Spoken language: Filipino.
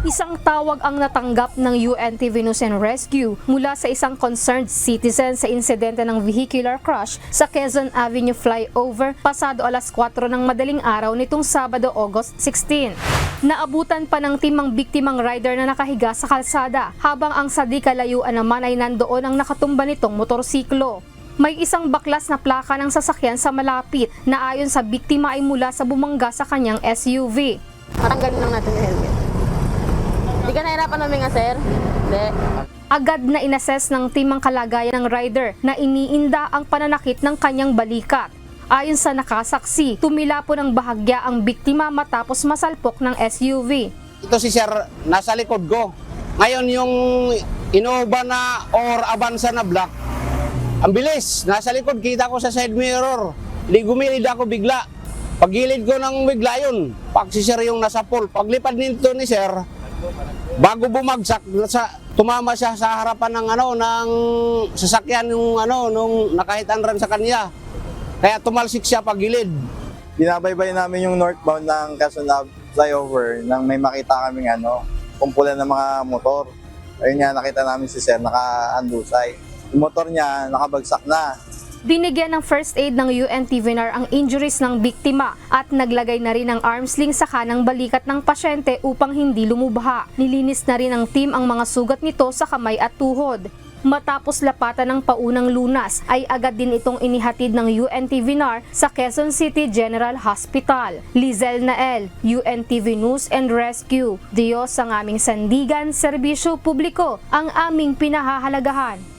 Isang tawag ang natanggap ng UNTV News and Rescue mula sa isang concerned citizen sa insidente ng vehicular crash sa Quezon Avenue flyover pasado alas 4 ng madaling araw nitong Sabado, August 16. Naabutan pa ng team ang biktimang rider na nakahiga sa kalsada habang ang sa di kalayuan naman ay nandoon ang nakatumba nitong motorsiklo. May isang baklas na plaka ng sasakyan sa malapit na ayon sa biktima ay mula sa bumangga sa kanyang SUV. Patanggalin lang natin yung helmet. Hindi ka nahirapan namin nga, sir? Hindi. Agad na inassess ng team ang kalagayan ng rider na iniinda ang pananakit ng kanyang balikat. Ayon sa nakasaksi, tumila po ng bahagya ang biktima matapos masalpok ng SUV. Ito si sir, nasa likod ko. Ngayon yung Innova na or Avanza na black, ang bilis, nasa likod, kita ko sa side mirror. Hindi gumilid ako bigla. Paggilid ko ng bigla yun, pag si sir yung nasa pool. Paglipad nito ni sir, bago bumagsak, tumama siya sa harapan ng ng sasakyan nung nakahitan rin sa kanya. Kaya tumalsik siya paggilid. Binabaybay namin yung northbound ng Quezon flyover nang may makita kaming kumpulan ng mga motor. Ayun nga, nakita namin si sir nakaandusay. Yung motor niya nakabagsak na. Binigyan ng first aid ng UNTV-NAR ang injuries ng biktima at naglagay na rin ng arm sling sa kanang balikat ng pasyente upang hindi lumubha. Nilinis na rin ng team ang mga sugat nito sa kamay at tuhod. Matapos lapatan ng paunang lunas, ay agad din itong inihatid ng UNTV-NAR sa Quezon City General Hospital. Lizel Nael, UNTV News and Rescue. Diyos ang aming sandigan, serbisyo publiko ang aming pinahahalagahan.